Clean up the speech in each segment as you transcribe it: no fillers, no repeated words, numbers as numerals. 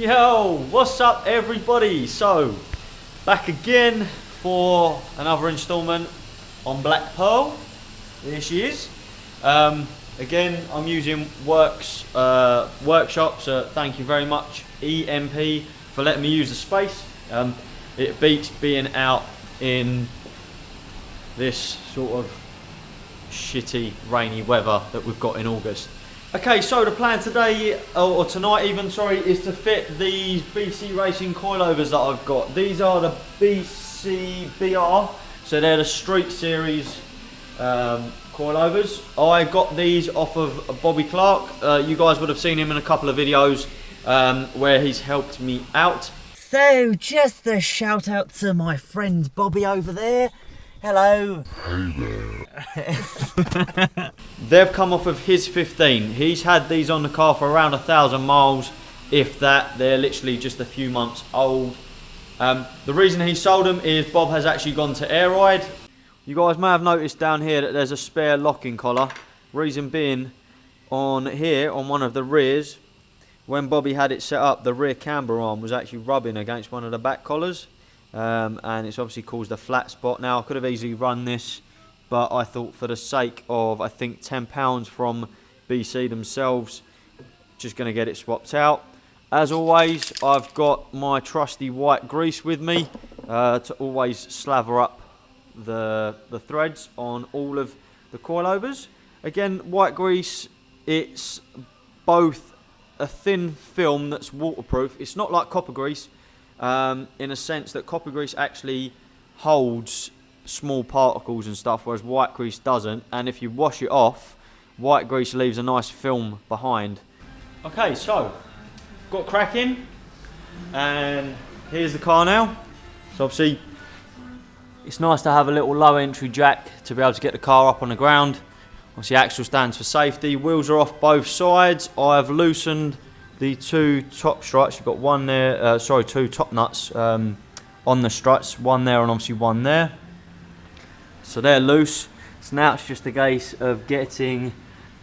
Yo, what's up everybody? So, back again for another installment on Black Pearl. There she is. Again, I'm using workshops. Thank you very much, EMP, for letting me use the space. It beats being out in this sort of shitty rainy weather that we've got in August. Okay, so the plan today, or tonight even, sorry, is to fit these BC Racing Coilovers that I've got. These are the BC BR, so they're the Street Series coilovers. I got these off of Bobby Clark. You guys would have seen him in a couple of videos where he's helped me out. So, just a shout out to my friend Bobby over there. Hello. They've come off of his 15. He's had these on the car for around 1,000 miles, if that. They're literally just a few months old. The reason he sold them is Bob has actually gone to air ride. You guys may have noticed down here that there's a spare locking collar. Reason being, on here, on one of the rears, when Bobby had it set up, the rear camber arm was actually rubbing against one of the back collars. And it's obviously caused a flat spot. Now I could have easily run this, but I thought for the sake of, I think, £10 from BC themselves, just going to get it swapped out. As always, I've got my trusty white grease with me to always slather up the threads on all of the coilovers. Again, white grease, it's both a thin film that's waterproof. It's not like copper grease. In a sense that copper grease actually holds small particles and stuff, whereas white grease doesn't. And if you wash it off, white grease leaves a nice film behind. Okay, so got cracking, and here's the car now. So obviously it's nice to have a little low entry jack to be able to get the car up on the ground. Obviously axle stands for safety. Wheels are off both sides. I've loosened the two top struts. You've got one there, two top nuts on the struts, one there and obviously one there. So they're loose. So now it's just a case of getting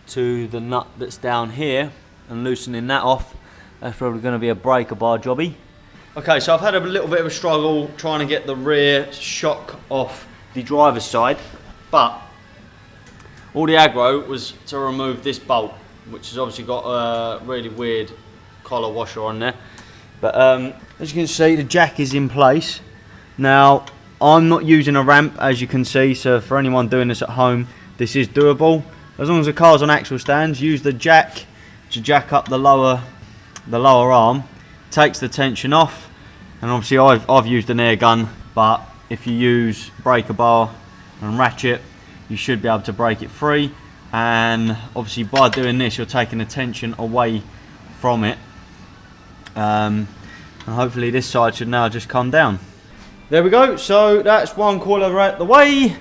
to the nut that's down here and loosening that off. That's probably going to be a breaker bar jobby. Okay, so I've had a little bit of a struggle trying to get the rear shock off the driver's side, but all the aggro was to remove this bolt, which has obviously got a really weird collar washer on there. But as you can see, the jack is in place. Now, I'm not using a ramp, as you can see, so for anyone doing this at home, this is doable. As long as the car's on axle stands, use the jack to jack up the lower arm, takes the tension off. And obviously I've used an air gun, but if you use breaker bar and ratchet, you should be able to break it free. And obviously by doing this, you're taking the tension away from it. And hopefully this side should now just come down. There we go. So that's one coilover out the way.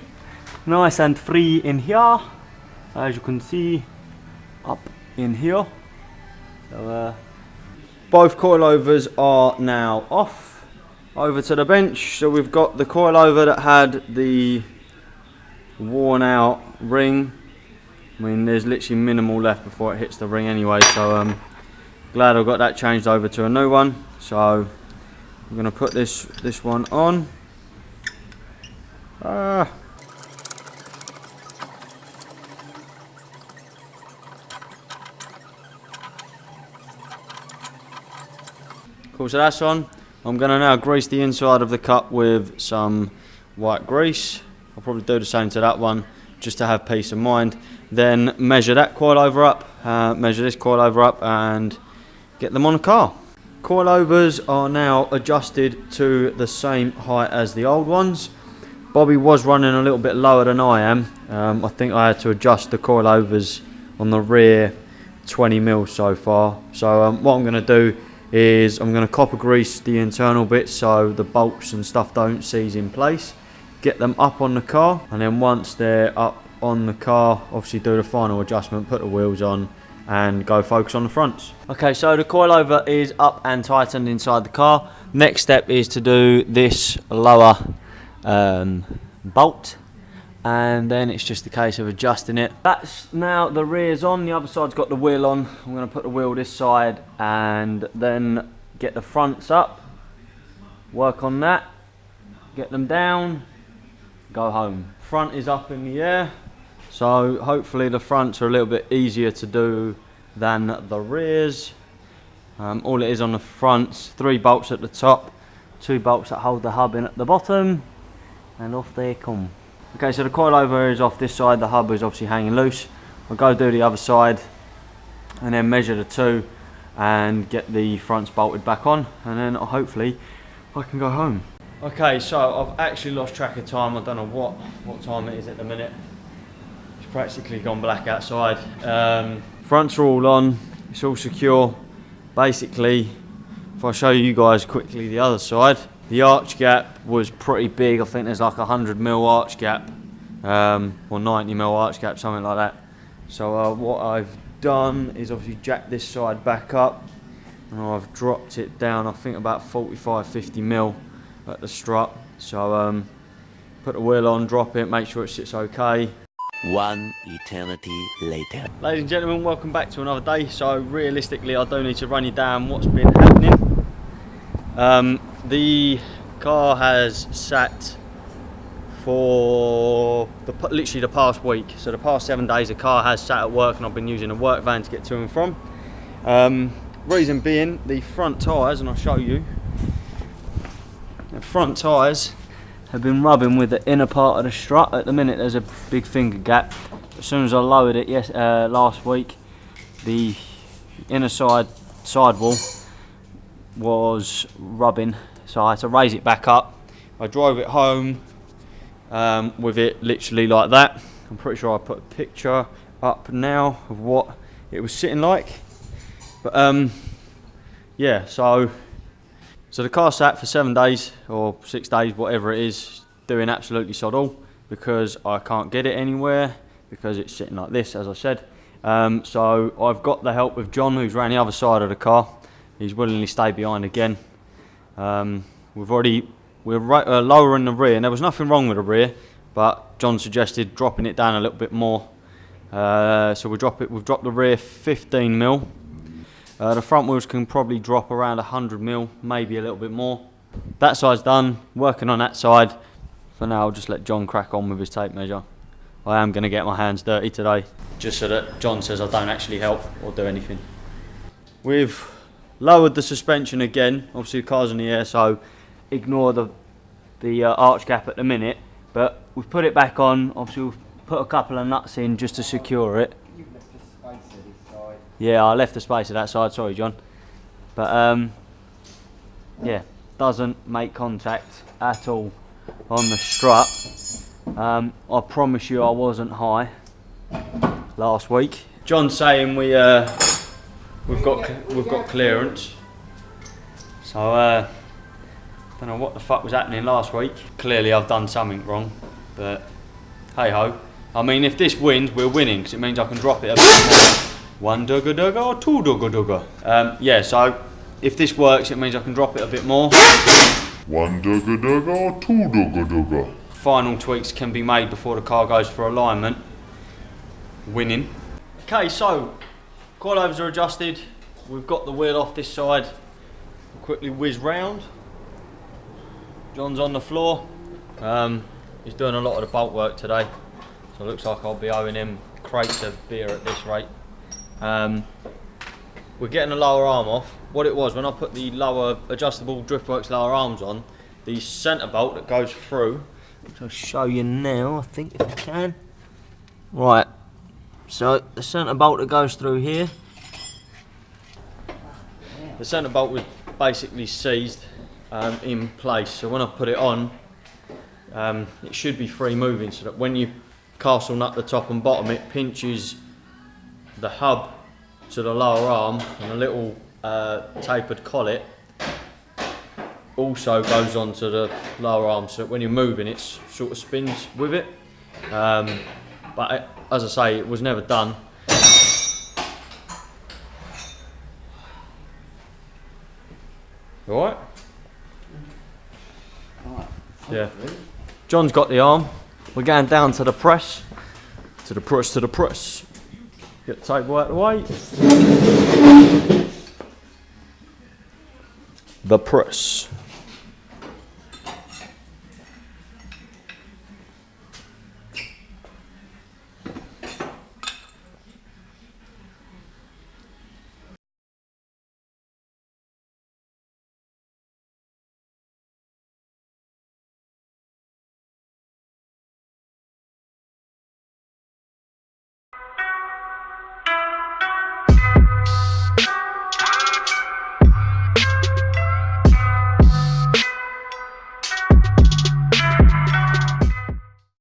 Nice and free in here, as you can see, up in here. So both coilovers are now off. Over to the bench. So we've got the coilover that had the worn out ring. I mean, there's literally minimal left before it hits the ring anyway, so glad I got that changed over to a new one. So I'm going to put this one on. Cool, so that's on. I'm going to now grease the inside of the cup with some white grease. I'll probably do the same to that one, just to have peace of mind. Then measure that coilover up, measure this coilover up, and get them on the car. Coilovers are now adjusted to the same height as the old ones. Bobby was running a little bit lower than I am. I think I had to adjust the coilovers on the rear 20 mil so far. So what I'm going to do is I'm going to copper grease the internal bits so the bolts and stuff don't seize in place. Get them up on the car, and then once they're up on the car, obviously do the final adjustment, put the wheels on and go focus on the fronts. Okay, so the coilover is up and tightened inside the car. Next step is to do this lower bolt, and then it's just a case of adjusting it. That's now the rear's on, the other side's got the wheel on. I'm going to put the wheel this side and then get the fronts up, work on that, get them down, go home. Front is up in the air, so hopefully the fronts are a little bit easier to do than the rears. All it is on the fronts, 3 bolts at the top, 2 bolts that hold the hub in at the bottom, and off they come. Okay, so the coilover is off this side, the hub is obviously hanging loose. I'll go do the other side and then measure the 2 and get the fronts bolted back on, and then hopefully I can go home. Okay, so I've actually lost track of time. I don't know what time it is at the minute. It's practically gone black outside. Fronts are all on, it's all secure. Basically, if I show you guys quickly the other side, the arch gap was pretty big. I think there's like 100mm arch gap, or 90mm arch gap, something like that. So what I've done is obviously jack this side back up, and I've dropped it down, I think about 45–50mm at the strut. So put the wheel on, drop it, make sure it sits okay. One eternity later. Ladies and gentlemen, welcome back to another day. So realistically, I do need to run you down what's been happening. The car has sat for literally the past week. So the past 7 days the car has sat at work, and I've been using a work van to get to and from. Reason being, the front tyres, and I'll show you, the front tyres have been rubbing with the inner part of the strut. At the minute there's a big finger gap. As soon as I lowered it last week, the inner sidewall was rubbing, so I had to raise it back up. I drove it home with it literally like that. I'm pretty sure I put a picture up now of what it was sitting like. But yeah, so the car sat for 7 days or 6 days, whatever it is, doing absolutely sod all, because I can't get it anywhere because it's sitting like this, as I said. So I've got the help of John, who's around the other side of the car. He's willingly stayed behind again. We're lowering the rear, and there was nothing wrong with the rear, but John suggested dropping it down a little bit more. So we've dropped the rear 15mm. The front wheels can probably drop around 100mm, maybe a little bit more. That side's done, working on that side. For now, I'll just let John crack on with his tape measure. I am going to get my hands dirty today, just so that John says I don't actually help or do anything. We've lowered the suspension again. Obviously the car's in the air, so ignore the arch gap at the minute. But we've put it back on. Obviously we've put a couple of nuts in just to secure it. Yeah, I left the space at that side, sorry John. But yeah, doesn't make contact at all on the strut. I promise you I wasn't high last week. John's saying we've got clearance. So don't know what the fuck was happening last week. Clearly I've done something wrong, but hey ho. I mean, if this wins, we're winning, because it means I can drop it a bit more. 1 dugga dugga or 2 dugga dugga. Yeah, so if this works, it means I can drop it a bit more. 1 dugga dugga or 2 dugga dugga. Final tweaks can be made before the car goes for alignment. Winning. Okay, so coilovers are adjusted. We've got the wheel off this side. We'll quickly whiz round. John's on the floor. He's doing a lot of the bolt work today, so it looks like I'll be owing him crates of beer at this rate. We're getting the lower arm off. What it was, when I put the lower adjustable Driftworks lower arms on, the centre bolt that goes through, which I'll show you now, I think, if I can. Right, so the centre bolt that goes through here, the centre bolt was basically seized in place, so when I put it on, it should be free moving, so that when you castle nut the top and bottom, it pinches the hub to the lower arm, and a little tapered collet also goes onto the lower arm, so that when you're moving it sort of spins with it. But as I say, it was never done. Alright? Yeah. John's got the arm. We're going down to the press. To the press, to the press. Get the tape out of the way. the press.